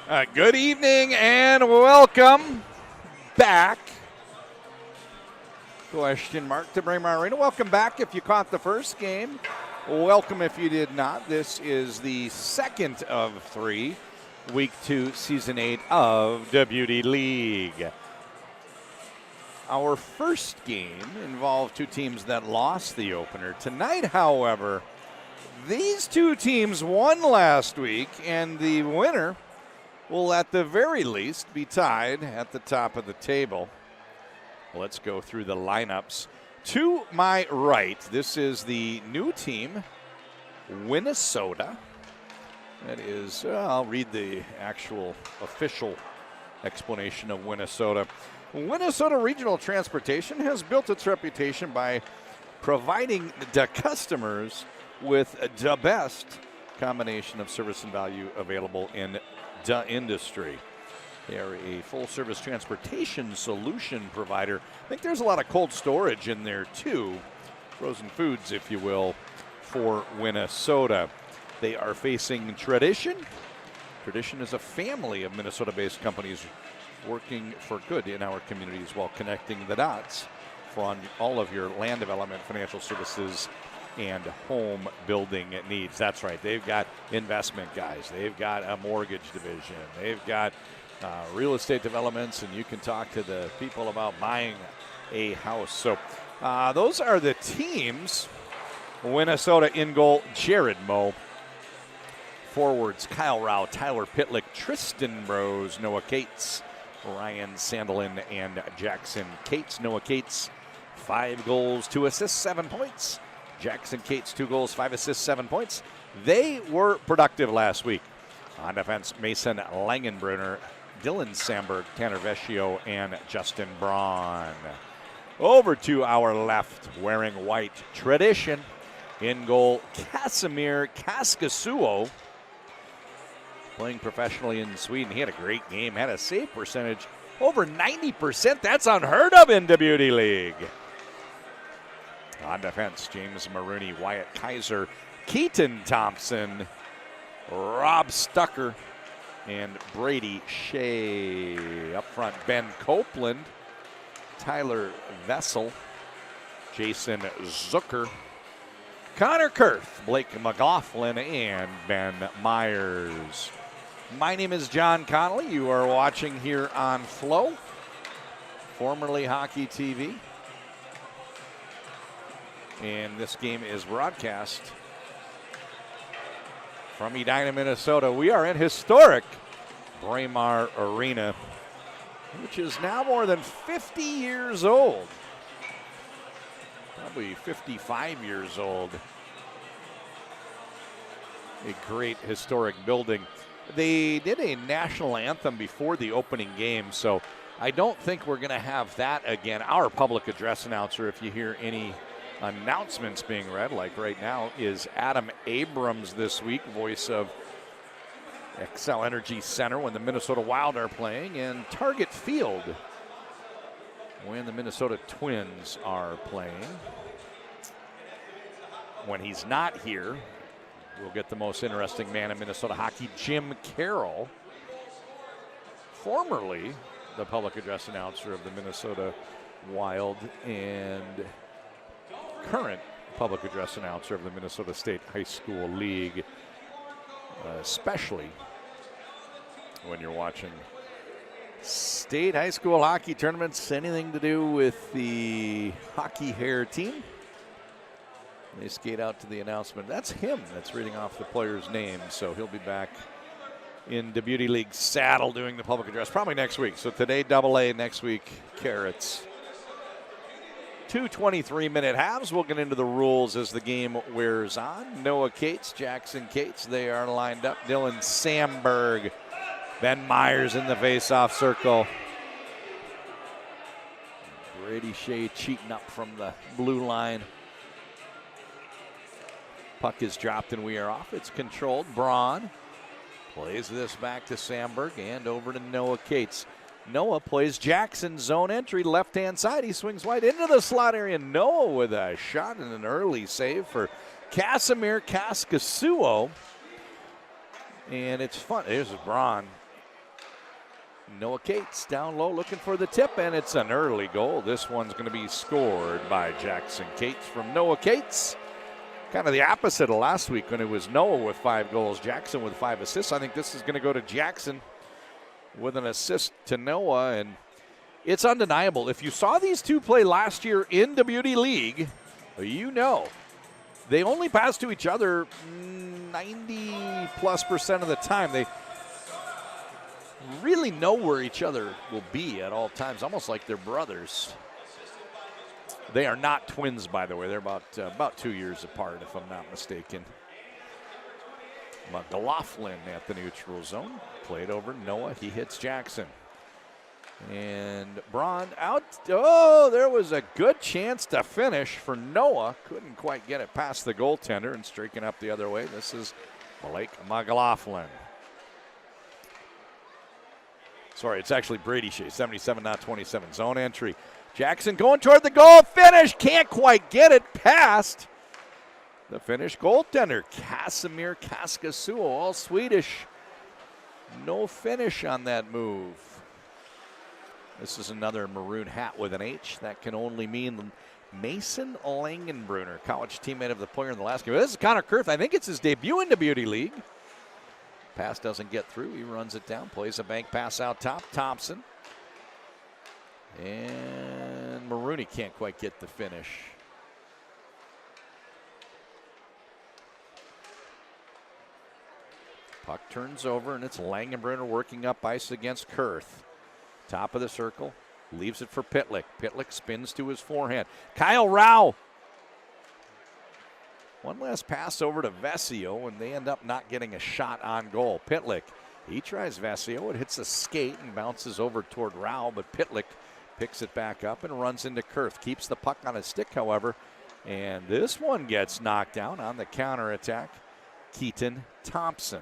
Good evening and welcome back. Question mark to Braemar Arena. Welcome back if you caught the first game. Welcome if you did not. This is the second of three, Week 2, Season 8 of the Beauty League. Our first game involved two teams that lost the opener. Tonight, however, these two teams won last week, and the winner will at the very least be tied at the top of the table. Let's go through the lineups. To my right, this is the new team, Minnesota. That is, I'll read the actual official explanation of Minnesota. Minnesota Regional Transportation has built its reputation by providing the customers with the best combination of service and value available in the industry. They are a full-service transportation solution provider. I think there's a lot of cold storage in there too, frozen foods, if you will, for Minnesota. They are facing Tradition. Tradition is a family of Minnesota-based companies working for good in our communities while connecting the dots for all of your land development, financial services, and home building needs. That's right. They've got investment guys. They've got a mortgage division. They've got real estate developments, and you can talk to the people about buying a house. So those are the teams. Minnesota in goal, Jared Moe. Forwards, Kyle Rao, Tyler Pitlick, Tristan Bros, Noah Cates, Ryan Sandelin, and Jackson Cates. Noah Cates, 5 goals, 2 assists, 7 points. Jackson Cates, 2 goals, 5 assists, 7 points. They were productive last week. On defense, Mason Langenbrunner, Dylan Samberg, Tanner Vecchio, and Justin Braun. Over to our left, wearing white, Tradition. In goal, Casimir Kaskasuo. Playing professionally in Sweden. He had a great game, had a save percentage over 90%. That's unheard of in the Beauty League. On defense, James Maroney, Wyatt Kaiser, Keaton Thompson, Rob Stucker, and Brady Shea. Up front, Ben Copeland, Tyler Vessel, Jason Zucker, Connor Kurth, Blake McLaughlin, and Ben Myers. My name is John Connolly. You are watching here on Flo, formerly Hockey TV. And this game is broadcast from Edina, Minnesota. We are in historic Braemar Arena, which is now more than 50 years old. Probably 55 years old. A great historic building. They did a national anthem before the opening game, so I don't think we're going to have that again. Our public address announcer, if you hear any announcements being read, like right now, is Adam Abrams this week, voice of Xcel Energy Center when the Minnesota Wild are playing, and Target Field when the Minnesota Twins are playing. When he's not here, we'll get the most interesting man in Minnesota hockey, Jim Carroll, formerly the public address announcer of the Minnesota Wild and current public address announcer of the Minnesota State High School League, especially when you're watching state high school hockey tournaments, anything to do with the hockey hair team. They skate out to the announcement. That's him that's reading off the player's name, so he'll be back in the Beauty League saddle doing the public address probably next week. So today AA, next week Carrots. 2 23-minute halves. We'll get into the rules as the game wears on. Noah Cates, Jackson Cates, they are lined up. Dylan Samberg, Ben Myers in the face-off circle. Brady Shea cheating up from the blue line. Puck is dropped and we are off. It's controlled. Braun plays this back to Samberg and over to Noah Cates. Noah plays Jackson zone entry, left-hand side. He swings wide into the slot area. Noah with a shot and an early save for Casimir Kaskasuo. And it's fun. Here's Braun Noah Cates down low looking for the tip, and it's an early goal. This one's going to be scored by Jackson Cates from Noah Cates. Kind of the opposite of last week when it was Noah with 5 goals, Jackson with 5 assists. I think this is going to go to Jackson with an assist to Noah, and it's undeniable. If you saw these two play last year in the Beauty League, you know they only pass to each other 90+% of the time. They really know where each other will be at all times, almost like they're brothers. They are not twins, by the way. They're about 2 years apart, if I'm not mistaken. McLaughlin at the neutral zone. Played over Noah. He hits Jackson. And Braun out. Oh, there was a good chance to finish for Noah. Couldn't quite get it past the goaltender, and streaking up the other way. This is Blake McLaughlin. Sorry, it's actually Brady Shea, 77, not 27. Zone entry. Jackson going toward the goal. Finish. Can't quite get it past the Finnish goaltender, Casimir Kaskasuo, all Swedish. No finish on that move. This is another maroon hat with an H. That can only mean Mason Langenbrunner, college teammate of the player in the last game. This is Connor Kurth. I think it's his debut in the Beauty League. Pass doesn't get through. He runs it down, plays a bank pass out top. Thompson. And Marooney can't quite get the finish. Puck turns over, and it's Langenbrunner working up ice against Kurth. Top of the circle, leaves it for Pitlick. Pitlick spins to his forehand. Kyle Rao. One last pass over to Vesio, and they end up not getting a shot on goal. Pitlick, he tries Vesio. It hits a skate and bounces over toward Rao, but Pitlick picks it back up and runs into Kurth. Keeps the puck on his stick, however, and this one gets knocked down on the counterattack. Keaton Thompson.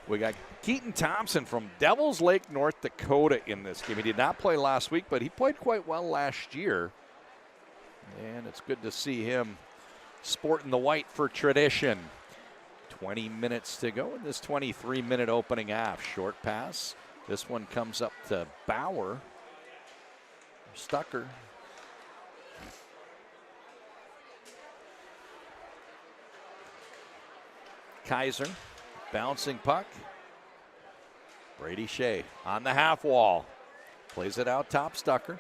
We got Keaton Thompson from Devils Lake, North Dakota in this game. He did not play last week, but he played quite well last year. And it's good to see him sporting the white for tradition. 20 minutes to go in this 23-minute opening half. Short pass. This one comes up to Bauer. Stucker. Kaiser. Bouncing puck. Brady Shea on the half wall. Plays it out top, Stucker.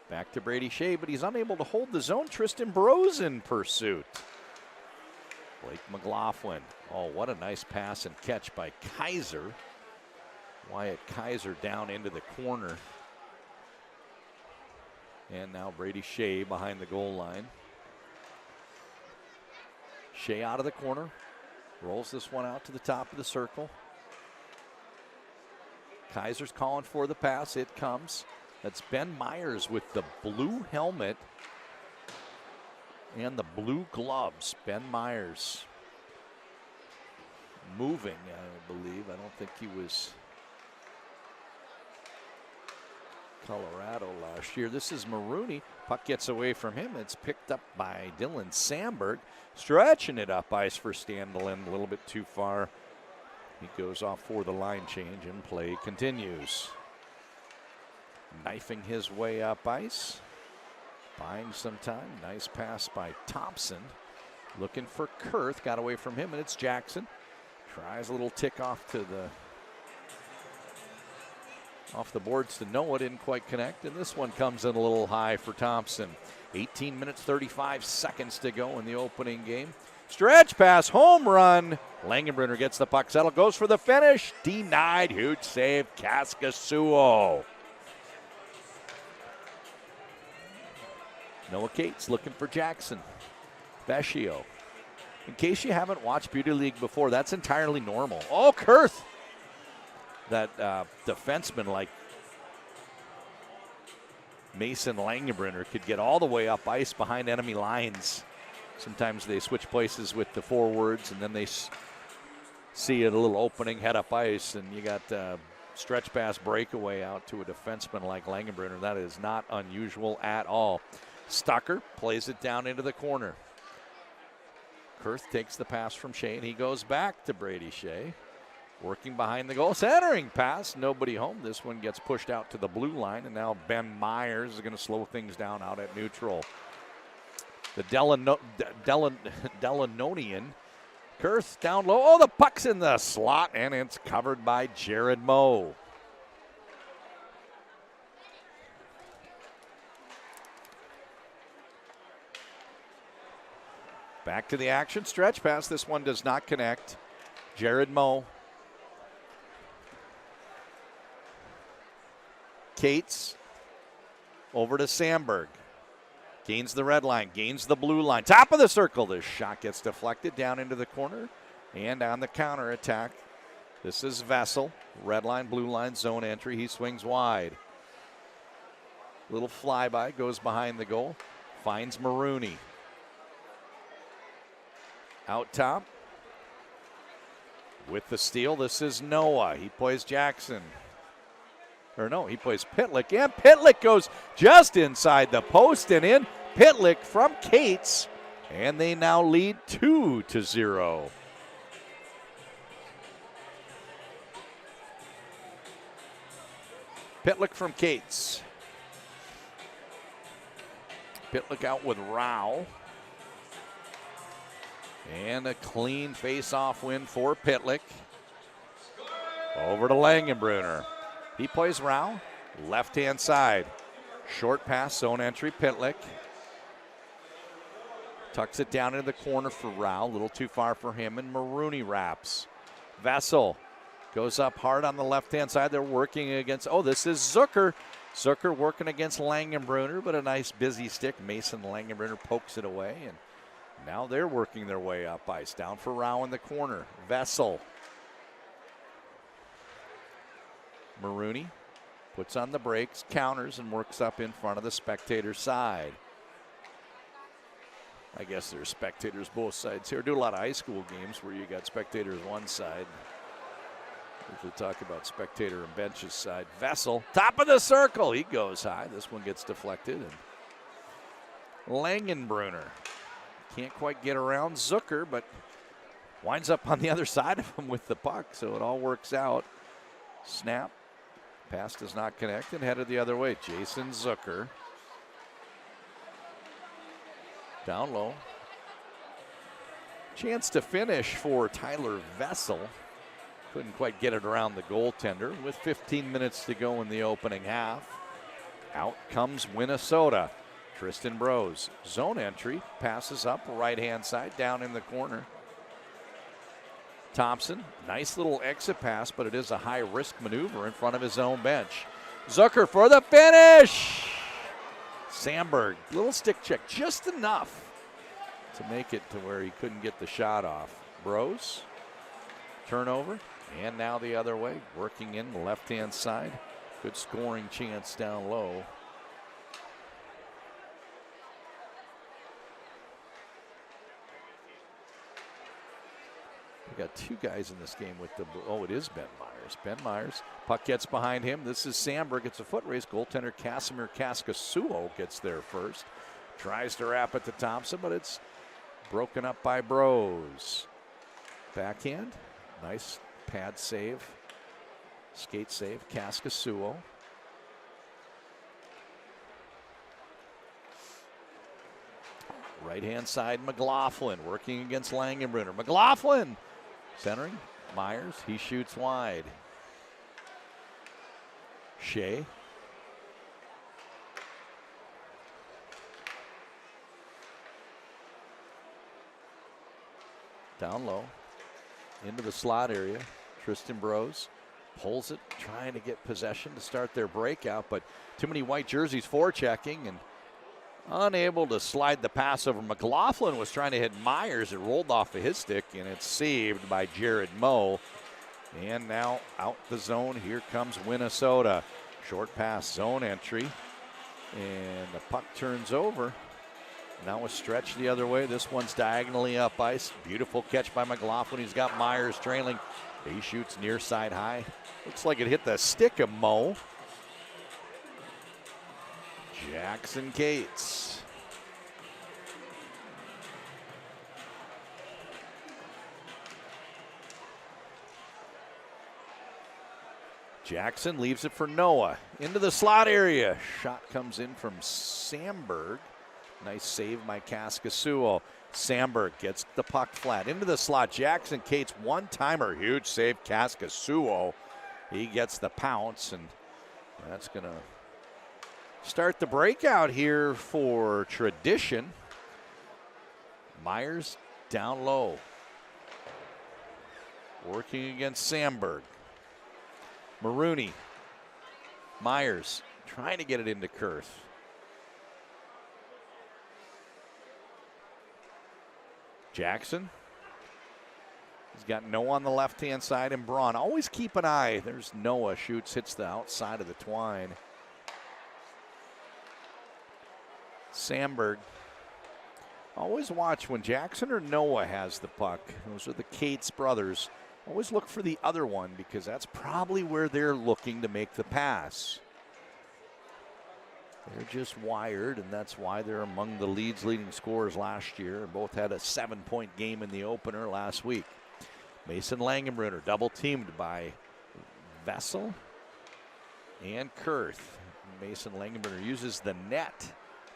Back to Brady Shea, but he's unable to hold the zone. Tristan Burrows in pursuit. Blake McLaughlin. Oh, what a nice pass and catch by Kaiser. Wyatt Kaiser down into the corner. And now Brady Shea behind the goal line. Shea out of the corner. Rolls this one out to the top of the circle. Kaiser's calling for the pass. It comes. That's Ben Myers with the blue helmet and the blue gloves. Ben Myers moving, I believe. I don't think he was Colorado last year. This is Marooney. Puck gets away from him. It's picked up by Dylan Sandberg. Stretching it up ice for Standelin. A little bit too far. He goes off for the line change, and play continues. Knifing his way up ice. Buying some time. Nice pass by Thompson. Looking for Kurth. Got away from him, and it's Jackson. Tries a little tick off to the boards to Noah. Didn't quite connect, and this one comes in a little high for Thompson. 18 minutes, 35 seconds to go in the opening game. Stretch pass, home run. Langenbrunner gets the puck settled, goes for the finish. Denied, huge save, Kaskasuo. Noah Cates looking for Jackson. Vescio. In case you haven't watched Beauty League before, that's entirely normal. Oh, Kurth. That defenseman like Mason Langenbrunner could get all the way up ice behind enemy lines. Sometimes they switch places with the forwards, and then they see a little opening, head up ice, and you got stretch pass breakaway out to a defenseman like Langenbrunner. That is not unusual at all. Stucker plays it down into the corner. Kurth takes the pass from Shea, and he goes back to Brady Shea. Working behind the goal, centering pass, nobody home. This one gets pushed out to the blue line, and now Ben Myers is going to slow things down out at neutral. The Delanonian. Kurth down low. Oh, the puck's in the slot, and it's covered by Jared Moe. Back to the action. Stretch pass. This one does not connect. Jared Moe. Cates over to Sandberg. Gains the red line, gains the blue line. Top of the circle. This shot gets deflected down into the corner. And on the counter attack, this is Vessel. Red line, blue line, zone entry. He swings wide. Little flyby, goes behind the goal. Finds Marooney. Out top. With the steal, this is Noah. He plays Jackson. Or no, he plays Pitlick, and Pitlick goes just inside the post and in. Pitlick from Cates, and they now lead 2-0. Pitlick from Cates. Pitlick out with Rao. And a clean face-off win for Pitlick. Over to Langenbrunner. He plays Rao, left-hand side. Short pass, zone entry, Pitlick. Tucks it down into the corner for Rao, a little too far for him, and Marooney wraps. Vessel goes up hard on the left-hand side. They're working against, this is Zucker. Zucker working against Langenbrunner, but a nice busy stick. Mason Langenbrunner pokes it away, and now they're working their way up ice. Down for Rao in the corner. Vessel. Marooney puts on the brakes, counters, and works up in front of the spectator side. I guess there's spectators both sides here. Do a lot of high school games where you got spectators one side. If we talk about spectator and benches side. Vessel, top of the circle. He goes high. This one gets deflected. And Langenbrunner can't quite get around Zucker, but winds up on the other side of him with the puck, so it all works out. Snap. Pass does not connect and headed the other way. Jason Zucker. Down low. Chance to finish for Tyler Vessel. Couldn't quite get it around the goaltender with 15 minutes to go in the opening half. Out comes Minnesota. Tristan Brose. Zone entry. Passes up right-hand side down in the corner. Thompson, nice little exit pass, but it is a high-risk maneuver in front of his own bench. Zucker for the finish! Sandberg, little stick check, just enough to make it to where he couldn't get the shot off. Brose, turnover, and now the other way, working in the left-hand side. Good scoring chance down low. We got two guys in this game with the, it is Ben Myers. Ben Myers, puck gets behind him. This is Sandberg. It's a foot race. Goaltender Casimir Kaskasuo gets there first. Tries to wrap it to Thompson, but it's broken up by Brose. Backhand. Nice pad save. Skate save. Kaskasuo. Right-hand side, McLaughlin working against Langenbrunner. McLaughlin centering. Myers, he shoots wide. Shea. Down low. Into the slot area. Tristan Brose pulls it, trying to get possession to start their breakout, but too many white jerseys forechecking and unable to slide the pass over. McLaughlin was trying to hit Myers. It rolled off of his stick, and it's saved by Jared Moe. And now out the zone. Here comes Minnesota. Short pass, zone entry. And the puck turns over. Now a stretch the other way. This one's diagonally up ice. Beautiful catch by McLaughlin. He's got Myers trailing. He shoots near side high. Looks like it hit the stick of Moe. Jackson Cates. Jackson leaves it for Noah. Into the slot area. Shot comes in from Samberg. Nice save by Kaskasuo. Samberg gets the puck flat. Into the slot. Jackson Cates one-timer. Huge save. Kaskasuo. He gets the pounce, and that's going to start the breakout here for Tradition. Myers down low. Working against Samberg. Marooney. Myers trying to get it into Kurth. Jackson. He's got Noah on the left-hand side and Braun. Always keep an eye. There's Noah. Shoots, hits the outside of the twine. Samberg. Always watch when Jackson or Noah has the puck. Those are the Cates brothers. Always look for the other one because that's probably where they're looking to make the pass. They're just wired, and that's why they're among the leading scorers last year. Both had a 7-point game in the opener last week. Mason Langenbrunner double teamed by Vessel and Kurth. Mason Langenbrunner uses the net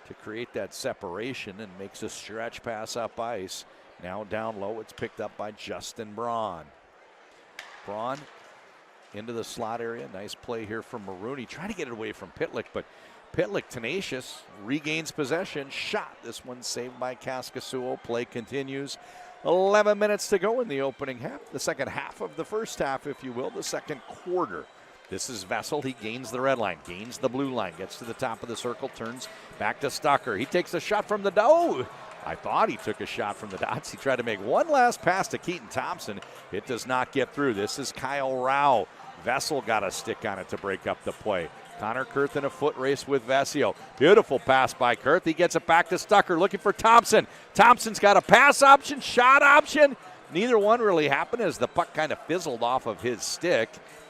to create that separation and makes a stretch pass up ice. Now down low, it's picked up by Justin Braun. Braun into the slot area. Nice play here from Marooney. Trying to get it away from Pitlick, but Pitlick tenacious, regains possession. Shot. This one saved by Kaskasuo. Play continues. 11 minutes to go in the opening half. The second half of the first half, if you will, the second quarter. This is Vessel. He gains the red line, gains the blue line, gets to the top of the circle, turns back to Stucker. He takes a shot from the I thought he took a shot from the dots. He tried to make one last pass to Keaton Thompson. It does not get through. This is Kyle Rao. Vessel got a stick on it to break up the play. Connor Kurth in a foot race with Vesio. Beautiful pass by Kurth. He gets it back to Stucker, looking for Thompson. Thompson's got a pass option, shot option. Neither one really happened as the puck kind of fizzled off of his stick.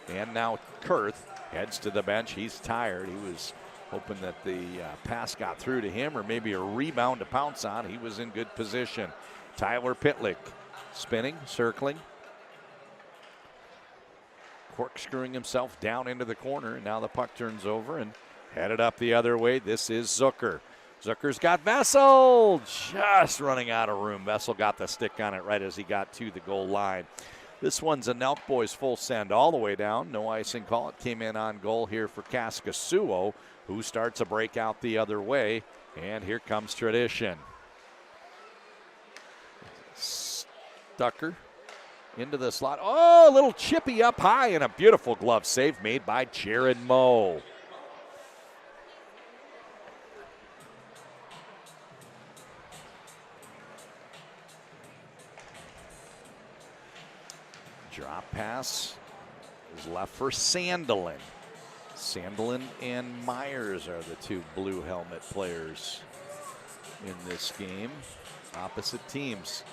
And now Kurth heads to the bench. He's tired. He was hoping that the pass got through to him or maybe a rebound to pounce on. He was in good position. Tyler Pitlick spinning, circling. Corkscrewing himself down into the corner. And now the puck turns over and headed up the other way. This is Zucker. Zucker's got Vessel just running out of room. Vessel got the stick on it right as he got to the goal line. This one's a Nelk Boys full send all the way down. No icing call. It came in on goal here for Kaskasuo, who starts a breakout the other way. And here comes Tradition. Stucker into the slot. Oh, a little chippy up high and a beautiful glove save made by Jared Moe. Drop pass is left for Sandelin. Sandelin and Myers are the two blue helmet players in this game. Opposite teams.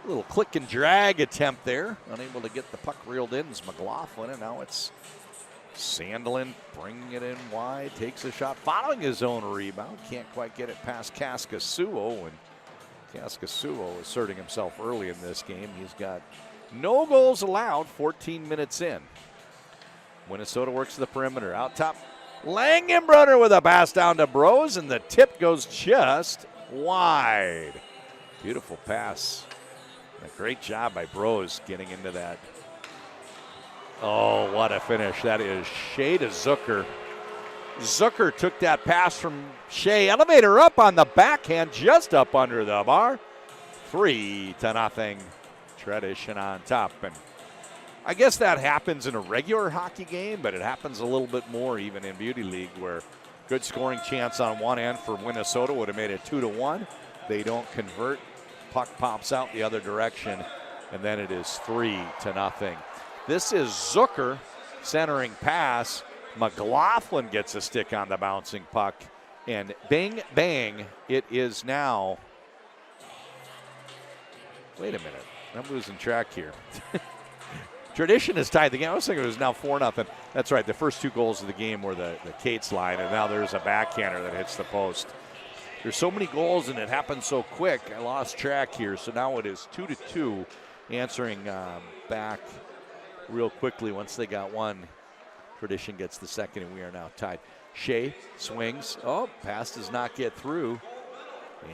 A little click and drag attempt there. Unable to get the puck reeled in is McLaughlin, and now it's Sandelin bringing it in wide. Takes a shot following his own rebound. Can't quite get it past Kaskasuo, and Kaskasuo asserting himself early in this game. He's got no goals allowed, 14 minutes in. Minnesota works the perimeter. Out top, Langenbrunner with a pass down to Bros, and the tip goes just wide. Beautiful pass. A great job by Bros getting into that. Oh, what a finish. That is Shea to Zucker. Zucker took that pass from Shea. Elevator up on the backhand, just up under the bar. 3-0. Tradition on top. And I guess that happens in a regular hockey game, but it happens a little bit more even in Beauty League, where good scoring chance on one end for Minnesota would have made it 2-1. They don't convert. Puck pops out the other direction, and then it is 3-0. This is Zucker centering pass. McLaughlin gets a stick on the bouncing puck, and bang, bang, it is now. Wait a minute. I'm losing track here. Tradition has tied the game. I was thinking it was now 4-0. That's right. The first two goals of the game were the Cates line, and now there's a backhander that hits the post. There's so many goals, and it happened so quick. I lost track here. So now it is 2-2, answering back real quickly once they got one Tradition gets the second, and we are now tied. Shea swings. Oh, pass does not get through.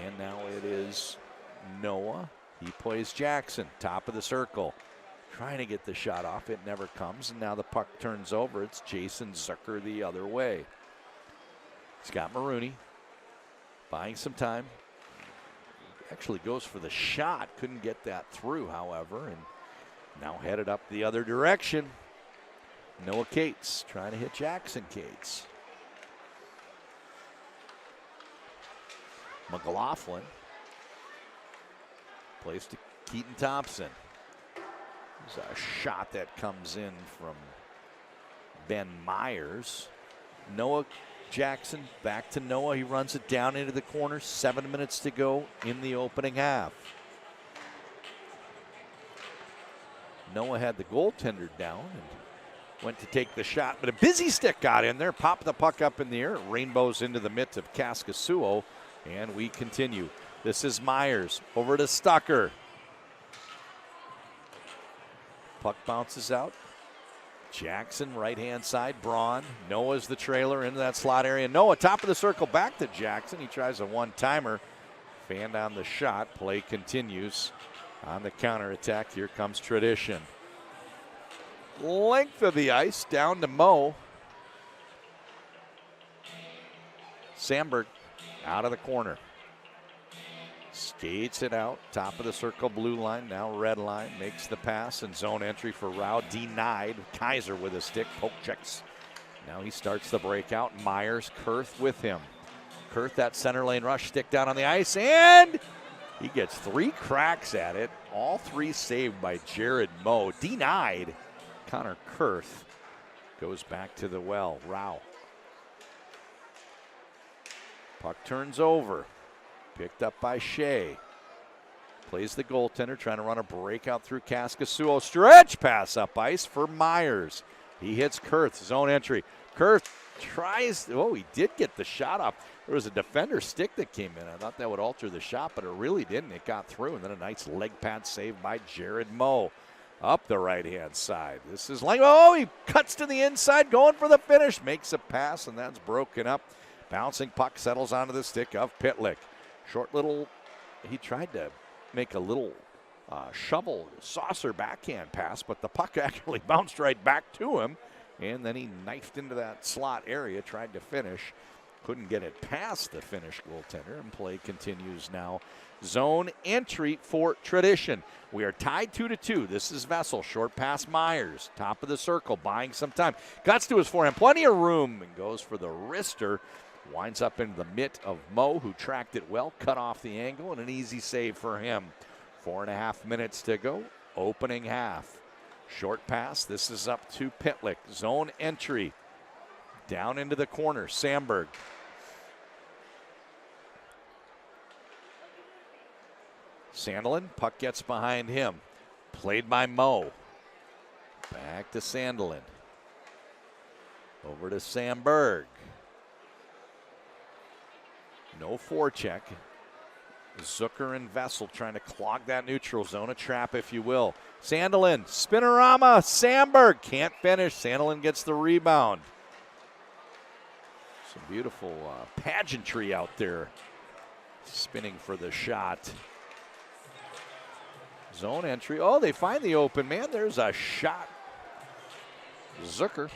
And now it is Noah. He plays Jackson, top of the circle. Trying to get the shot off. It never comes. And now the puck turns over. It's Jason Zucker the other way. Scott Maroney buying some time. Actually goes for the shot. Couldn't get that through, however. And now headed up the other direction. Noah Cates trying to hit Jackson Cates. McLaughlin plays to Keaton Thompson. There's a shot that comes in from Ben Myers. Noah Jackson back to Noah. He runs it down into the corner. 7 minutes to go in the opening half. Noah had the goaltender down and went to take the shot, but a busy stick got in there, popped the puck up in the air. It rainbows into the mitt of Kaskasuo, and we continue. This is Myers over to Stucker. Puck bounces out. Jackson, right-hand side. Braun. Noah's the trailer into that slot area. Noah, top of the circle, back to Jackson. He tries a one-timer. Fanned on the shot. Play continues. On the counterattack, here comes Tradition. Length of the ice, down to Mo. Sandberg out of the corner. Skates it out, top of the circle, blue line, now red line, makes the pass, and zone entry for Rao, denied. Kaiser with a stick, poke checks. Now he starts the breakout. Myers, Kurth with him. Kurth, that center lane rush, stick down on the ice, and he gets 3 cracks at it. All 3 saved by Jared Moe. Denied. Connor Kurth goes back to the well. Rao. Puck turns over. Picked up by Shea. Plays the goaltender, trying to run a breakout through Kaskasuo. Stretch pass up ice for Myers. He hits Kurth, zone entry. Kurth tries, oh, he did get the shot up. There was a defender stick that came in. I thought that would alter the shot, but it really didn't. It got through, and then a nice leg pad save by Jared Moe. Up the right-hand side. This is like, oh, he cuts to the inside, going for the finish. Makes a pass, and that's broken up. Bouncing puck settles onto the stick of Pitlick. Short little, he tried to make a little shovel saucer backhand pass, but the puck actually bounced right back to him, and then he knifed into that slot area, tried to finish. Couldn't get it past the Finnish goaltender, and play continues now. Zone entry for Tradition. We are tied 2-2. This is Vessel. Short pass Myers. Top of the circle, buying some time. Cuts to his forehand. Plenty of room, and goes for the wrister. Winds up into the mitt of Moe, who tracked it well. Cut off the angle, and an easy save for him. 4.5 minutes to go. Opening half. Short pass. This is up to Pitlick. Zone entry. Down into the corner. Sandberg. Sandelin, puck gets behind him. Played by Moe. Back to Sandelin. Over to Sandberg. No forecheck. Zucker and Vessel trying to clog that neutral zone, a trap if you will. Sandelin, spinorama, Sandberg can't finish. Sandelin gets the rebound. Some beautiful pageantry out there. Spinning for the shot. Zone entry. Oh, they find the open man. There's a shot. Zucker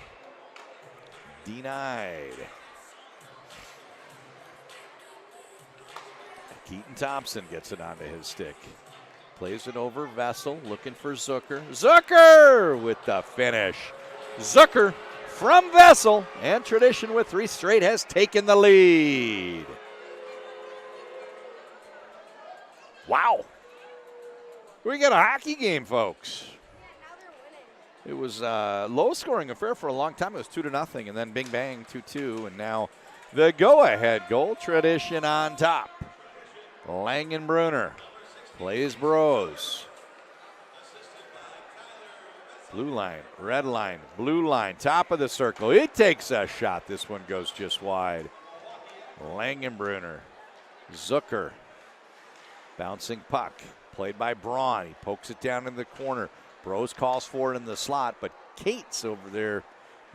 denied. Keaton Thompson gets it onto his stick. Plays it over Vessel, looking for Zucker. Zucker with the finish. Zucker from Vessel, and Tradition with 3 straight has taken the lead. Wow. We got a hockey game, folks. It was a low-scoring affair for a long time. It was 2-0, and then bing bang 2-2, and now the go-ahead goal. Tradition on top. Langenbrunner plays Bros. Blue line, red line, blue line, top of the circle. He takes a shot. This one goes just wide. Langenbrunner, Zucker, bouncing puck, played by Braun. He pokes it down in the corner. Bros calls for it in the slot, but Cates over there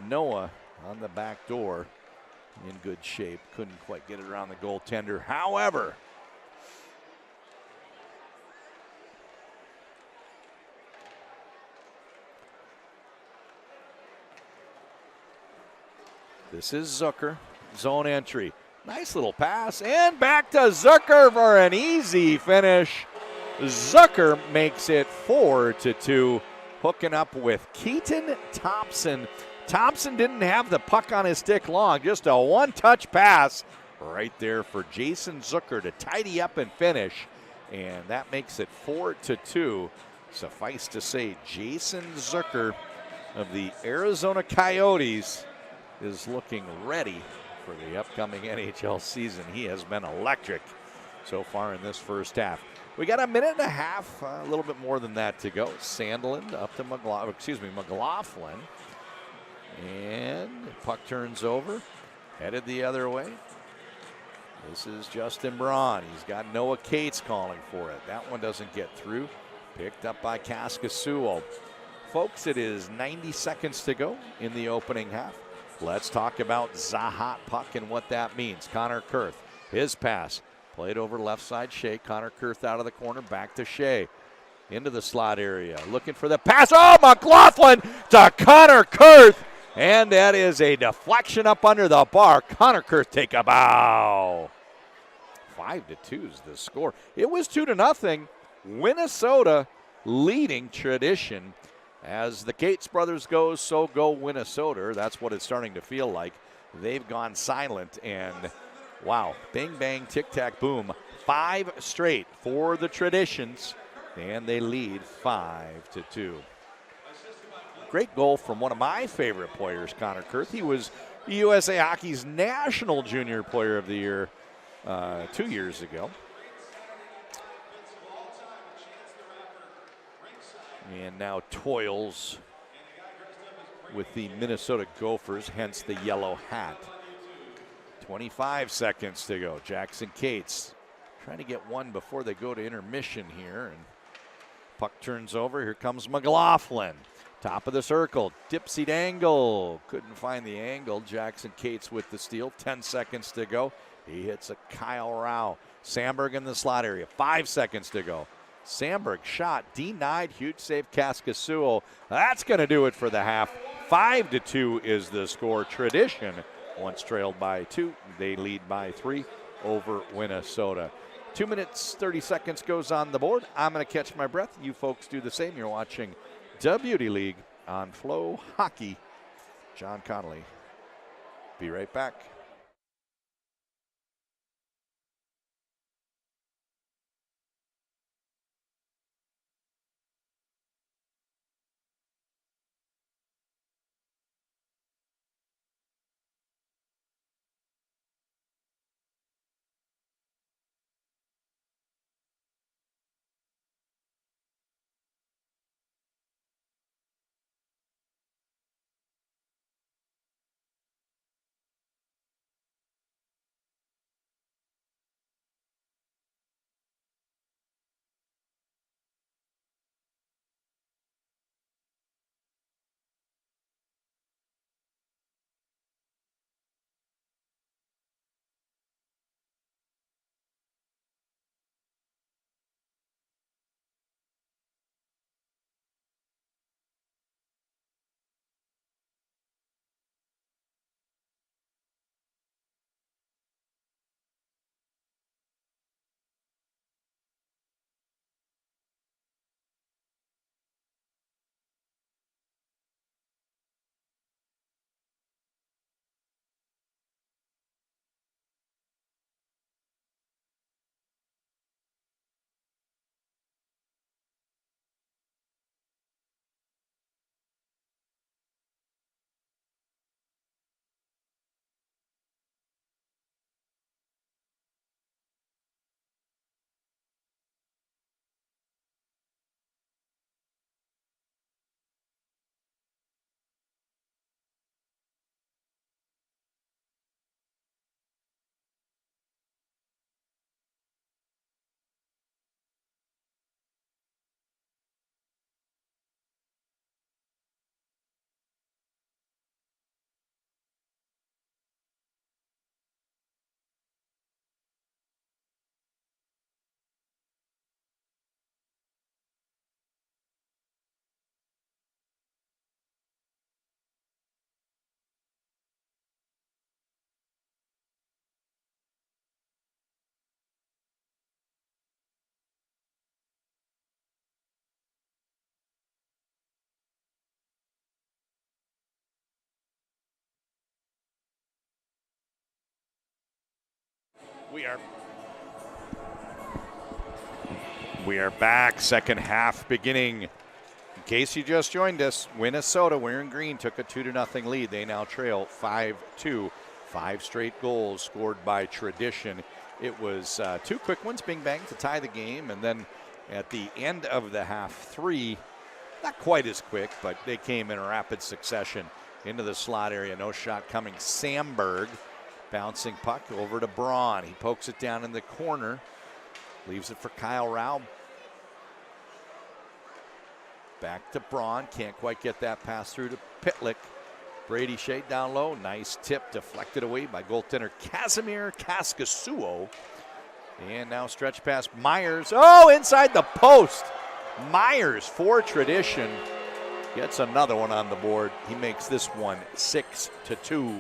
Noah on the back door in good shape. Couldn't quite get it around the goaltender. However, this is Zucker, zone entry. Nice little pass, and back to Zucker for an easy finish. Zucker makes it 4-2, hooking up with Keaton Thompson. Thompson didn't have the puck on his stick long, just a one-touch pass right there for Jason Zucker to tidy up and finish, and that makes it 4-2. Suffice to say, Jason Zucker of the Arizona Coyotes is looking ready for the upcoming NHL season. He has been electric so far in this first half. We got a minute and a half, a little bit more than that to go. Sandlin up to McLaughlin. And puck turns over, headed the other way. This is Justin Braun. He's got Noah Cates calling for it. That one doesn't get through. Picked up by Kaskasuo. Folks, it is 90 seconds to go in the opening half. Let's talk about Zahat puck and what that means. Connor Kurth, his pass, played over left side Shea. Connor Kurth out of the corner, back to Shea. Into the slot area, looking for the pass. Oh, McLaughlin to Connor Kurth. And that is a deflection up under the bar. Connor Kurth take a bow. 5-2 is the score. It was 2-0. Minnesota leading tradition. As the Cates brothers go, so go Minnesota. That's what it's starting to feel like. They've gone silent, and wow, bang, bang, tic-tac, boom. 5 straight for the traditions, and they lead 5-2. Great goal from one of my favorite players, Connor Kurth. He was USA Hockey's National Junior Player of the Year 2 years ago. And now toils with the Minnesota Gophers, hence the yellow hat. 25 seconds to go. Jackson Cates trying to get one before they go to intermission here. And puck turns over. Here comes McLaughlin. Top of the circle. Dipsy angle. Couldn't find the angle. Jackson Cates with the steal. 10 seconds to go. He hits a Kyle Rao. Sandberg in the slot area. 5 seconds to go. Sandberg shot denied. Huge save, Kaskasuo. That's going to do it for the half. 5-2 is the score. Tradition, once trailed by 2, they lead by 3 over Minnesota. 2 minutes, 30 seconds goes on the board. I'm going to catch my breath. You folks do the same. You're watching WD League on FloHockey. John Connolly. Be right back. We are back. Second half beginning. In case you just joined us, Minnesota, wearing green, took a 2-0 lead. They now trail 5-2. 5 straight goals scored by Tradition. It was 2 quick ones, bing bang, to tie the game. And then at the end of the half, 3, not quite as quick, but they came in rapid succession into the slot area. No shot coming. Samberg, bouncing puck over to Braun. He pokes it down in the corner. Leaves it for Kyle Raub. Back to Braun. Can't quite get that pass through to Pitlick. Brady Shea down low. Nice tip, deflected away by goaltender Casimir Kaskasuo. And now stretch past Myers. Oh, inside the post. Myers for Tradition gets another one on the board. He makes this one 6-2.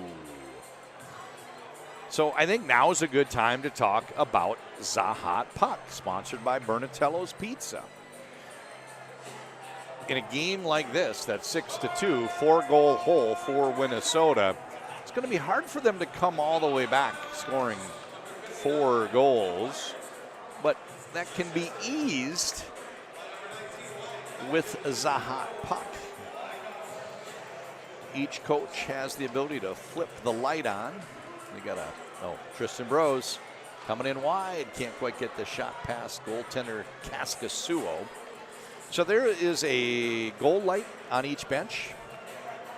So I think now is a good time to talk about Zahat Puck, sponsored by Bernatello's Pizza. In a game like this, that's 6-2, 4-goal hole for Minnesota, it's going to be hard for them to come all the way back scoring 4 goals, but that can be eased with Zahat Puck. Each coach has the ability to flip the light on. We got Tristan Brose coming in wide. Can't quite get the shot past goaltender Kaskasuo. So there is a goal light on each bench.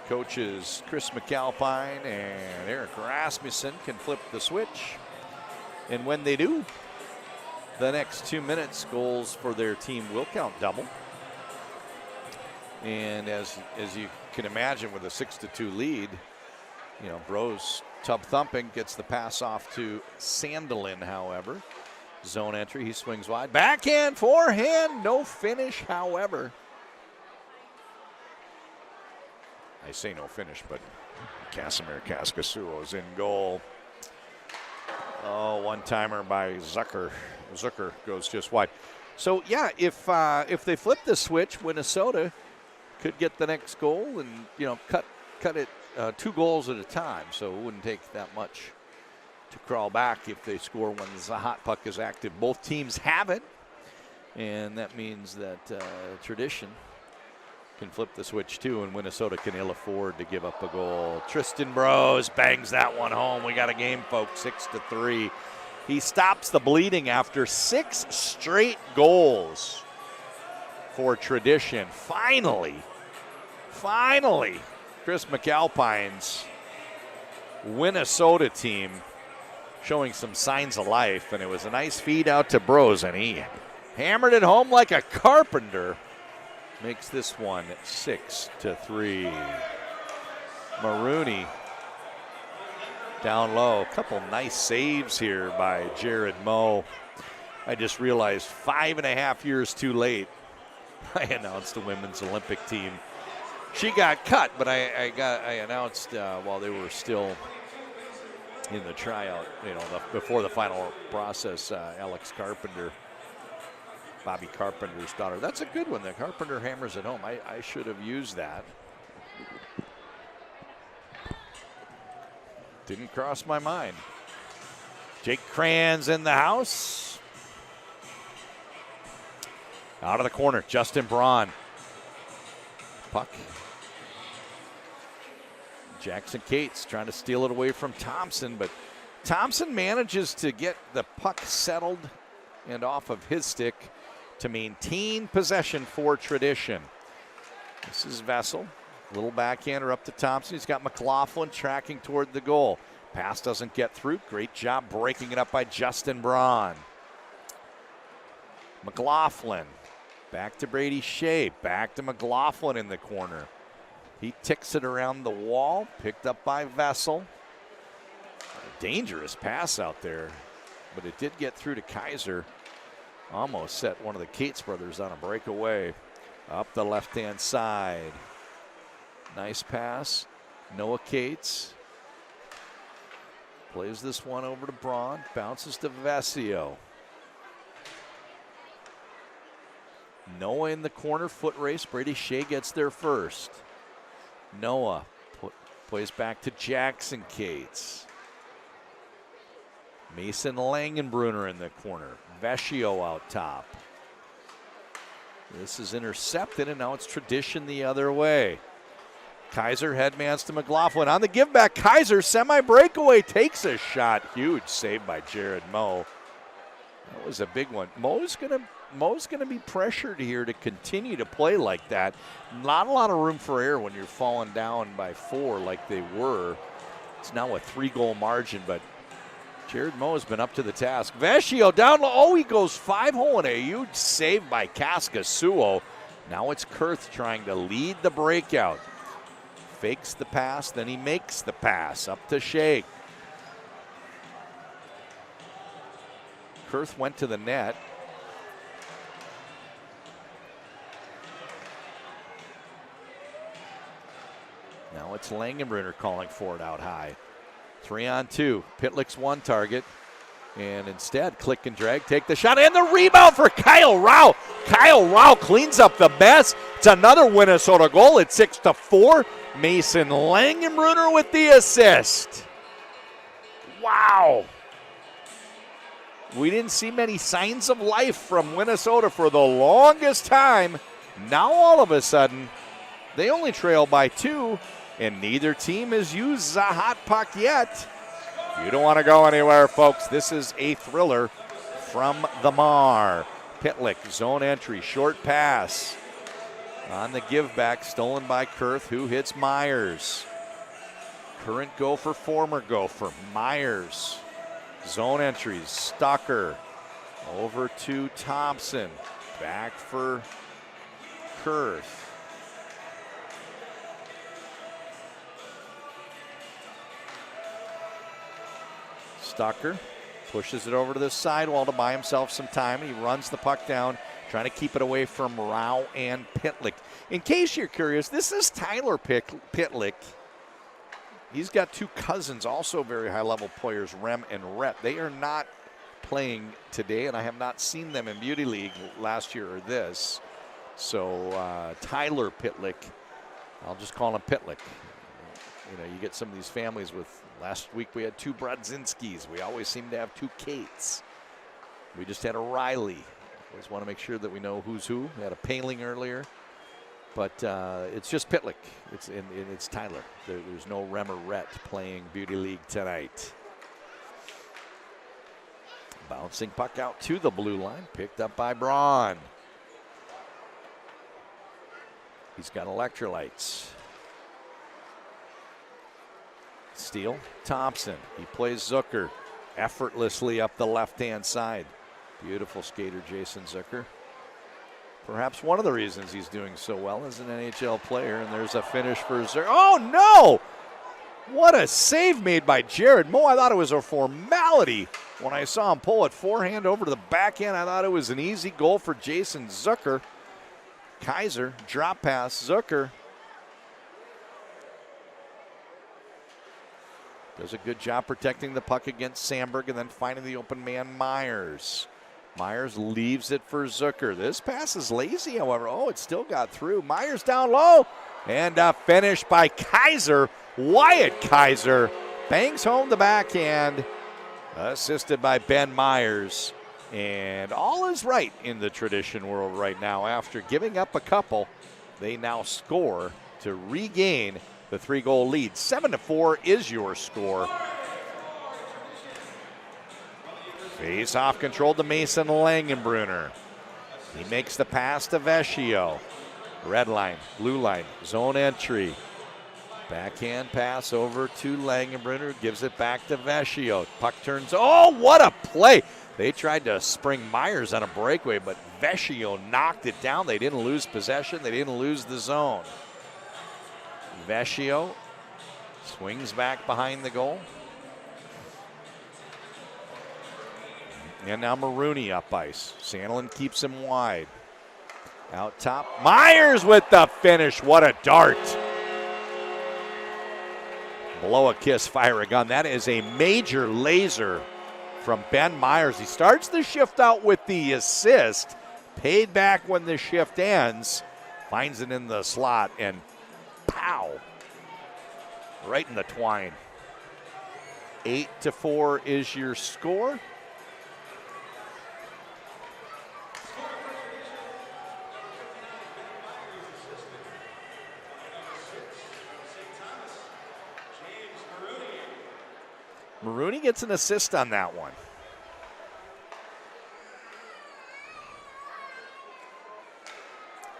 Coaches Chris McAlpine and Eric Rasmussen can flip the switch. And when they do, the next 2 minutes, goals for their team will count double. And as you can imagine, with a 6-2 lead, Brose tub thumping, gets the pass off to Sandelin, however. Zone entry, he swings wide. Backhand, forehand, no finish, however. I say no finish, but Casimir Kaskasuo is in goal. Oh, one-timer by Zucker. Zucker goes just wide. So, yeah, if they flip the switch, Minnesota could get the next goal and, cut it 2 goals at a time. So it wouldn't take that much to crawl back if they score when the Zahat Puck is active. Both teams have it, and that means that Tradition can flip the switch too, and Minnesota can ill afford to give up a goal. Tristan Brose bangs that one home. We got a game, folks, 6-3. He stops the bleeding after 6 straight goals for Tradition. Finally, Chris McAlpine's Minnesota team showing some signs of life, and it was a nice feed out to Brose, and he hammered it home like a carpenter. Makes this one 6-3. Marooney down low. A couple nice saves here by Jared Moe. I just realized 5.5 years too late, I announced the women's Olympic team. She got cut, but I announced while they were still in the tryout, before the final process, Alex Carpenter, Bobby Carpenter's daughter. That's a good one. The Carpenter hammers at home. I should have used that. Didn't cross my mind. Jake Cran's in the house. Out of the corner, Justin Braun. Puck. Jackson Cates trying to steal it away from Thompson, but Thompson manages to get the puck settled and off of his stick to maintain possession for Tradition. This is Vessel. Little backhander up to Thompson. He's got McLaughlin tracking toward the goal. Pass doesn't get through. Great job breaking it up by Justin Braun. McLaughlin. Back to Brady Shea. Back to McLaughlin in the corner. He ticks it around the wall. Picked up by Vessel. A dangerous pass out there, but it did get through to Kaiser. Almost set one of the Cates brothers on a breakaway. Up the left-hand side. Nice pass. Noah Cates plays this one over to Braun. Bounces to Vesio. Noah in the corner, foot race. Brady Shea gets there first. Noah plays back to Jackson Cates. Mason Langenbrunner in the corner. Vecchio out top. This is intercepted, and now it's tradition the other way. Kaiser headmans to McLaughlin. On the give back, Kaiser semi-breakaway takes a shot. Huge save by Jared Moe. That was a big one. Moe's gonna be pressured here to continue to play like that. Not a lot of room for error when you're falling down by 4 like they were. It's now a 3-goal margin, but Jared Moe has been up to the task. Vecchio down low. Oh, he goes 5-hole and a huge save by Kaskasuo. Now it's Kurth trying to lead the breakout. Fakes the pass, then he makes the pass up to Shake. Kurth went to the net. Now it's Langenbrunner calling for it out high. 3-on-2. Pitlick's one target. And instead, click and drag, take the shot, and the rebound for Kyle Rao. Kyle Rao cleans up the mess. It's another Minnesota goal. It's 6-4. Mason Langenbrunner with the assist. Wow. We didn't see many signs of life from Minnesota for the longest time. Now all of a sudden, they only trail by 2, and neither team has used the hot puck yet. You don't want to go anywhere, folks. This is a thriller from the Mar. Pitlick, zone entry, short pass. On the give back, stolen by Kurth, who hits Myers. Current gopher, former gopher, Myers. Zone entries, Stucker. Over to Thompson. Back for Kurth. Stucker pushes it over to the sidewall to buy himself some time. He runs the puck down, trying to keep it away from Rao and Pitlick. In case you're curious, this is Tyler Pitlick. He's got 2 cousins, also very high-level players, Rem and Rhett. They are not playing today, and I have not seen them in Beauty League last year or this. So Tyler Pitlick, I'll just call him Pitlick. You know, you get some of these families with, last week we had 2 Brodzinskis. We always seem to have 2 Kates. We just had a Riley. Always want to make sure that we know who's who. We had a Paling earlier. But it's just Pitlick. It's Tyler. There's no Rem or Rhett playing Beauty League tonight. Bouncing puck out to the blue line. Picked up by Braun. He's got electrolytes. Steele, Thompson. He plays Zucker effortlessly up the left-hand side. Beautiful skater, Jason Zucker. Perhaps one of the reasons he's doing so well as an NHL player. And there's a finish for Zucker. Oh, no! What a save made by Jared Moe. I thought it was a formality when I saw him pull it forehand over to the backhand. I thought it was an easy goal for Jason Zucker. Kaiser, drop pass, Zucker. Does a good job protecting the puck against Sandberg and then finding the open man, Myers. Myers leaves it for Zucker. This pass is lazy, however. Oh, it still got through. Myers down low. And a finish by Kaiser. Wyatt Kaiser bangs home the backhand. Assisted by Ben Myers. And all is right in the tradition world right now. After giving up a couple, they now score to regain the 3-goal lead. 7-4 is your score. Face off controlled to Mason Langenbrunner. He makes the pass to Vecchio. Red line, blue line, zone entry. Backhand pass over to Langenbrunner. Gives it back to Vecchio. Puck turns. Oh, what a play. They tried to spring Myers on a breakaway, but Vecchio knocked it down. They didn't lose possession. They didn't lose the zone. Vecchio swings back behind the goal. And now Marooney up ice. Sandlin keeps him wide. Out top. Myers with the finish. What a dart. Blow a kiss, fire a gun. That is a major laser from Ben Myers. He starts the shift out with the assist. Paid back when the shift ends. Finds it in the slot and pow. Right in the twine. 8-4 is your score. Maroney gets an assist on that one.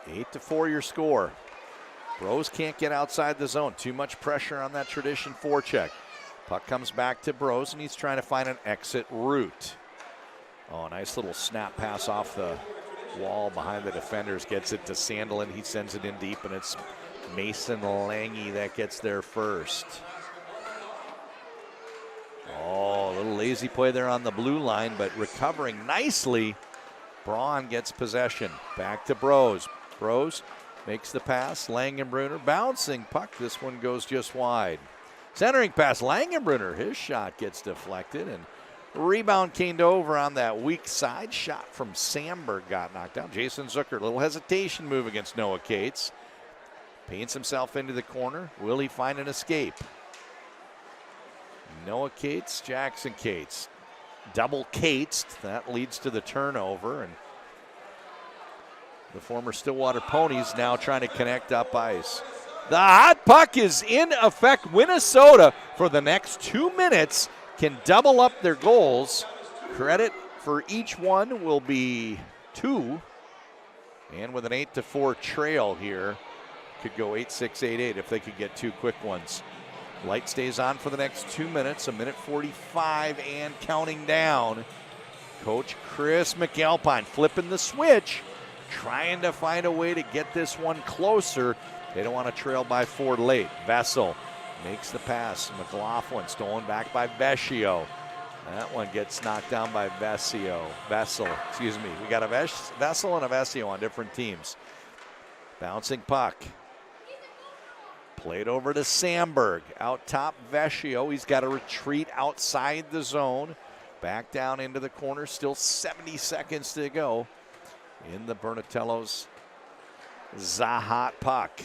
Eight to 4 your score. Bros can't get outside the zone. Too much pressure on that tradition forecheck. Puck comes back to Bros, and he's trying to find an exit route. Oh, nice little snap pass off the wall behind the defenders. Gets it to Sandelin. He sends it in deep, and it's Mason Lange that gets there first. Oh, a little lazy play there on the blue line, but recovering nicely. Braun gets possession. Back to Bros. Bros makes the pass. Langenbrunner bouncing puck. This one goes just wide. Centering pass. Langenbrunner. His shot gets deflected, and rebound came over on that weak side. Shot from Sandberg got knocked down. Jason Zucker, a little hesitation move against Noah Cates. Paints himself into the corner. Will he find an escape? Noah Cates, Jackson Cates. Double Cates. That leads to the turnover, and the former Stillwater Ponies now trying to connect up ice. The hot puck is in effect. Minnesota, for the next 2 minutes, can double up their goals. Credit for each one will be 2. And with an 8-4 trail here, could go 8-6, 8-8 if they could get 2 quick ones. Light stays on for the next 2 minutes, 1:45 and counting down. Coach Chris McAlpine flipping the switch, trying to find a way to get this one closer. They don't want to trail by 4 late. Vessel makes the pass. McLaughlin stolen back by Vecchio. That one gets knocked down by Vessel, excuse me. We got a Vessel and a Vecchio on different teams. Bouncing puck. Played over to Sandberg. Out top, Vecchio. He's got to retreat outside the zone. Back down into the corner. Still 70 seconds to go in the Bernatello's Zahat puck.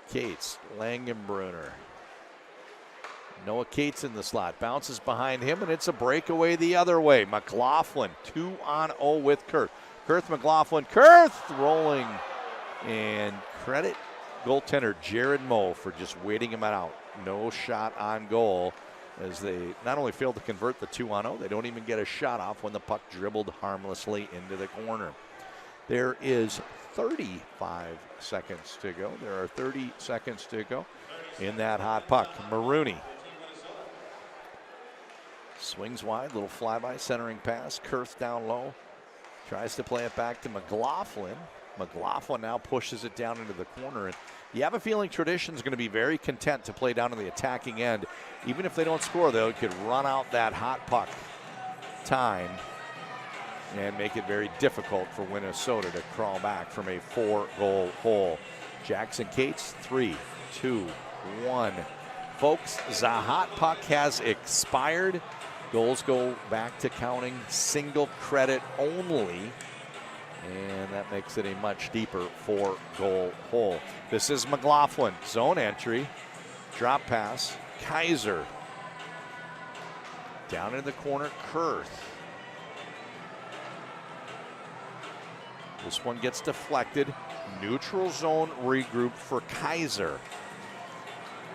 Cates, Langenbrunner. Noah Cates in the slot. Bounces behind him, and it's a breakaway the other way. McLaughlin 2-on-0 with Kurth. Kurth, McLaughlin, Kurth rolling. And credit goaltender Jared Moe for just waiting him out. No shot on goal, as they not only failed to convert the 2-on-0, they don't even get a shot off when the puck dribbled harmlessly into the corner. There is 35 seconds to go. There are 30 seconds to go in that hot puck. Maroney swings wide, little flyby, centering pass. Kurth down low, tries to play it back to McLaughlin. McLaughlin now pushes it down into the corner, and you have a feeling Tradition's going to be very content to play down on the attacking end. Even if they don't score, they could run out that hot puck time and make it very difficult for Minnesota to crawl back from a 4-goal hole. Jackson Cates, 3, 2, 1. Folks, the hot puck has expired. Goals go back to counting single credit only. And that makes it a much deeper 4-goal hole. This is McLaughlin. Zone entry. Drop pass. Kaiser. Down in the corner, Kurth. This one gets deflected. Neutral zone regroup for Kaiser.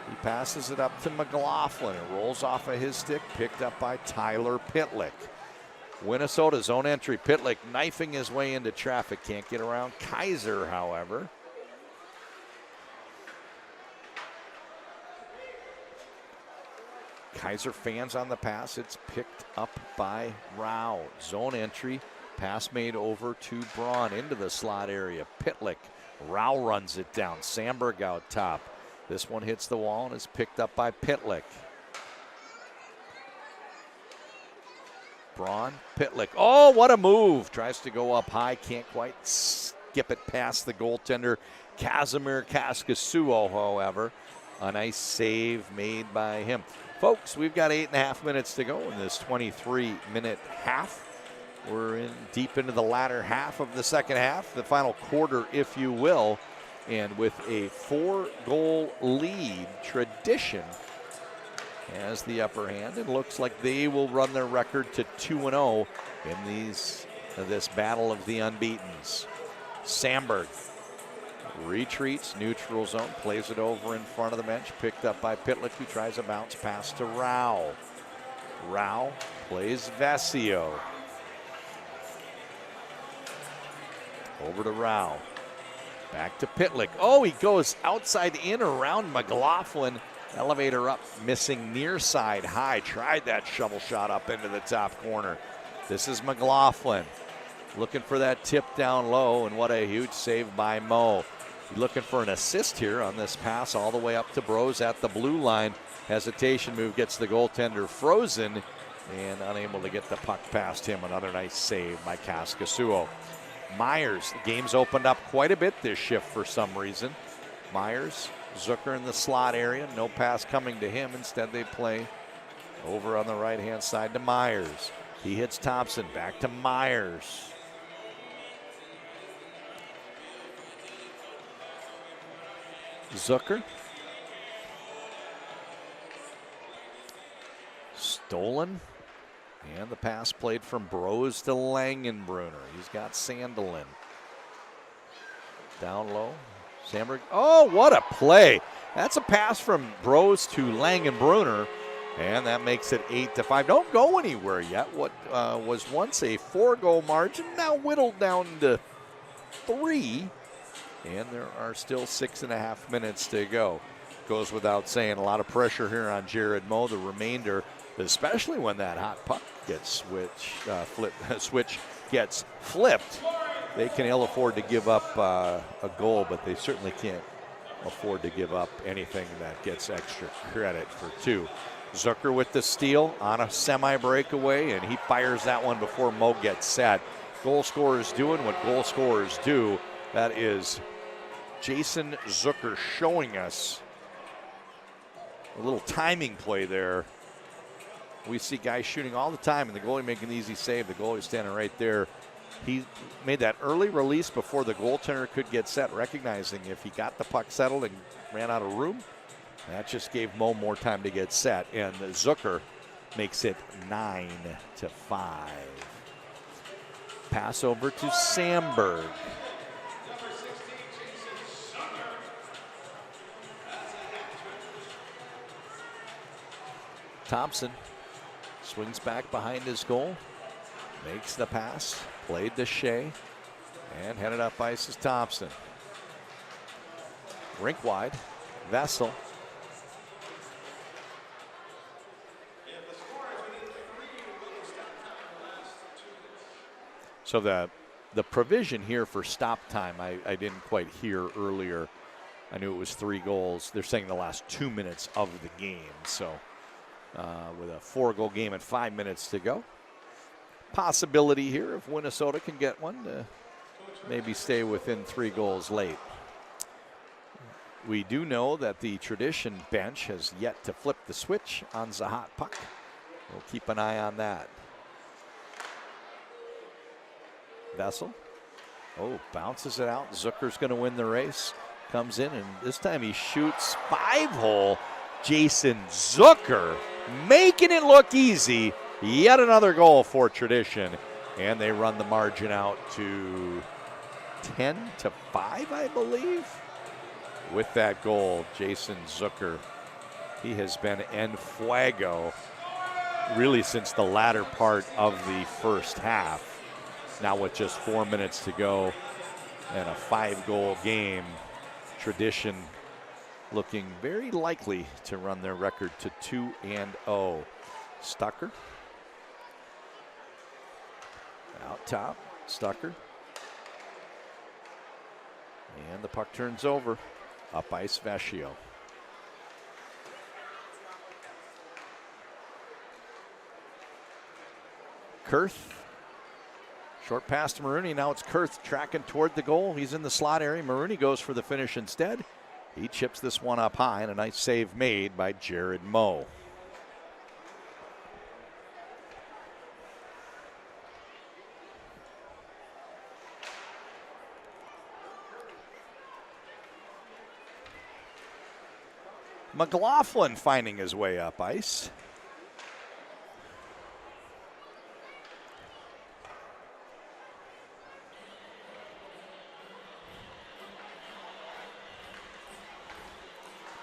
He passes it up to McLaughlin. It rolls off of his stick. Picked up by Tyler Pitlick. Minnesota zone entry. Pitlick knifing his way into traffic. Can't get around Kaiser, however. Kaiser fans on the pass. It's picked up by Rao. Zone entry. Pass made over to Braun into the slot area. Pitlick. Rao runs it down. Sandberg out top. This one hits the wall and is picked up by Pitlick. Braun, Pitlick. Oh, what a move. Tries to go up high. Can't quite skip it past the goaltender, Casimir Kaskasuo, however. A nice save made by him. Folks, we've got 8.5 minutes to go in this 23-minute half. We're in deep into the latter half of the second half, the final quarter, if you will. And with a 4-goal lead, Tradition has the upper hand. It looks like they will run their record to 2-0 in this battle of the unbeatens. Sandberg retreats, neutral zone, plays it over in front of the bench, picked up by Pitlick, who tries a bounce pass to Rao. Rao plays Vesio. Over to Rao. Back to Pitlick. Oh, he goes outside in around McLaughlin. Elevator up, missing near side high. Tried that shovel shot up into the top corner. This is McLaughlin looking for that tip down low, and what a huge save by Mo. Looking for an assist here on this pass all the way up to Bros at the blue line. Hesitation move gets the goaltender frozen and unable to get the puck past him. Another nice save by Kaskasuo. Myers, the game's opened up quite a bit this shift for some reason. Myers, Zucker in the slot area, no pass coming to him. Instead they play over on the right-hand side to Myers. He hits Thompson, back to Myers. Zucker. Stolen. And the pass played from Bros to Langenbrunner. He's got Sandelin. Down low. Sandberg. Oh, what a play. That's a pass from Bros to Langenbrunner. And that makes it 8-5. Don't go anywhere yet. What was once a 4-goal margin now whittled down to 3. And there are still 6.5 minutes to go. Goes without saying, a lot of pressure here on Jared Moe. The remainder, especially when that hot puck gets switch gets flipped, they can ill afford to give up a goal, but they certainly can't afford to give up anything that gets extra credit for 2. Zucker with the steal on a semi-breakaway, and he fires that one before Mo gets set. Goal scorers doing what goal scorers do. That is Jason Zucker showing us a little timing play there. We see guys shooting all the time, and the goalie making the easy save. The goalie standing right there. He made that early release before the goaltender could get set, recognizing if he got the puck settled and ran out of room, that just gave Mo more time to get set. And Zucker makes it 9-5. Pass over to Sandberg. Thompson swings back behind his goal, makes the pass, played to Shea, and headed up ice is Thompson. Rink wide, Vessel. So the provision here for stop time, I didn't quite hear earlier. I knew it was 3 goals. They're saying the last 2 minutes of the game. So with a 4-goal game and 5 minutes to go. Possibility here if Minnesota can get one to maybe stay within 3 goals late. We do know that the tradition bench has yet to flip the switch on Zahat puck. We'll keep an eye on that. Vessel. Oh, bounces it out. Zucker's going to win the race. Comes in, and this time he shoots 5-hole. Jason Zucker making it look easy. Yet another goal for tradition. And they run the margin out to 10-5, I believe. With that goal, Jason Zucker, he has been en fuego really since the latter part of the first half. Now with just 4 minutes to go and a 5-goal game, tradition looking very likely to run their record to 2-0. Stucker. Out top, Stucker. And the puck turns over. Up ice, Vescio. Kurth. Short pass to Maroney. Now it's Kurth tracking toward the goal. He's in the slot area. Maroney goes for the finish instead. He chips this one up high, and a nice save made by Jared Moe. McLaughlin finding his way up ice.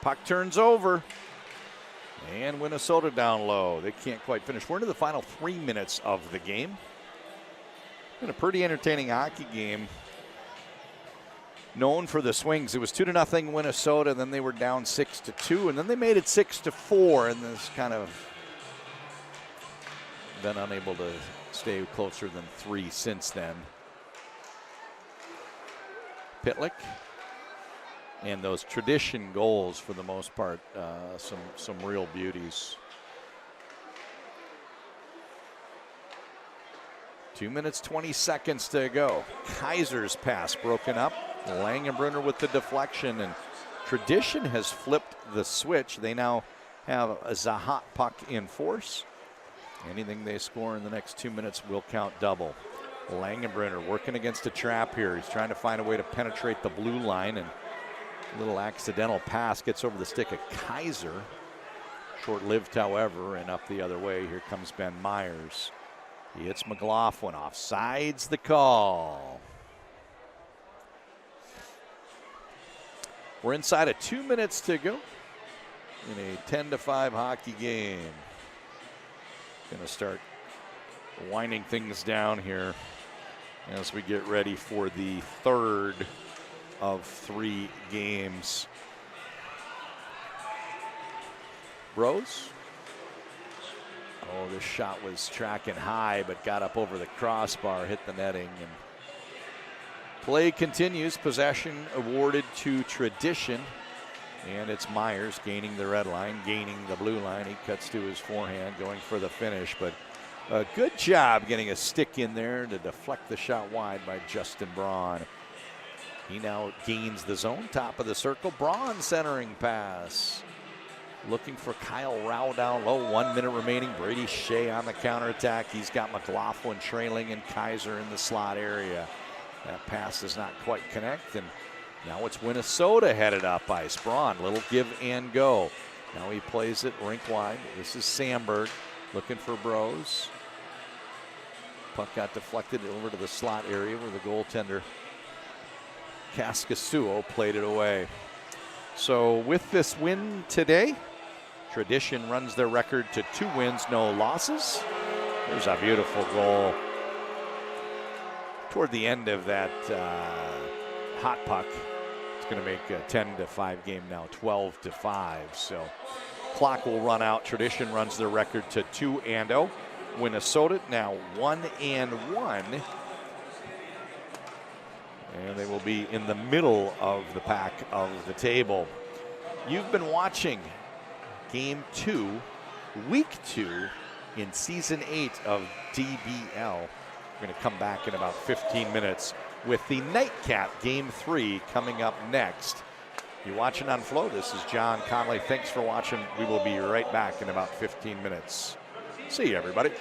Puck turns over. And Minnesota down low. They can't quite finish. We're into the final 3 minutes of the game. Been a pretty entertaining hockey game. Known for the swings. It was 2-0 Minnesota, then they were down 6-2, and then they made it 6-4, and this kind of been unable to stay closer than 3 since then. Pitlick. And those tradition goals, for the most part, some real beauties. 2 minutes, 20 seconds to go. Kaiser's pass broken up. Langenbrunner with the deflection, and Tradition has flipped the switch. They now have a Zahat puck in force. Anything they score in the next 2 minutes will count double. Langenbrunner working against a trap here. He's trying to find a way to penetrate the blue line, and a little accidental pass gets over the stick of Kaiser. Short-lived, however, and up the other way. Here comes Ben Myers. He hits McLaughlin. Offsides the call. We're inside of 2 minutes to go in a 10-5 hockey game. Going to start winding things down here as we get ready for the third of 3 games. Bros. Oh, this shot was tracking high, but got up over the crossbar, hit the netting, and play continues. Possession awarded to Tradition, and it's Myers gaining the red line, gaining the blue line. He cuts to his forehand, going for the finish, but a good job getting a stick in there to deflect the shot wide by Justin Braun. He now gains the zone, top of the circle. Braun centering pass. Looking for Kyle Rao down low. 1 minute remaining. Brady Shea on the counterattack. He's got McLaughlin trailing and Kaiser in the slot area. That pass does not quite connect, and now it's Minnesota headed up ice. Braun, little give and go. Now he plays it rink wide. This is Sandberg looking for Bros. Puck got deflected over to the slot area where the goaltender Kaskasuo played it away. So with this win today, Tradition runs their record to 2 wins, no losses. There's a beautiful goal toward the end of that hot puck. It's going to make a 10-5 game now, 12-5. So clock will run out. Tradition runs their record to 2-0. Minnesota now 1-1. And they will be in the middle of the pack of the table. You've been watching Game 2, Week 2 in Season 8 of DBL. We're going to come back in about 15 minutes with the Nightcap Game 3 coming up next. You're watching on Flo. This is John Conley. Thanks for watching. We will be right back in about 15 minutes. See you, everybody.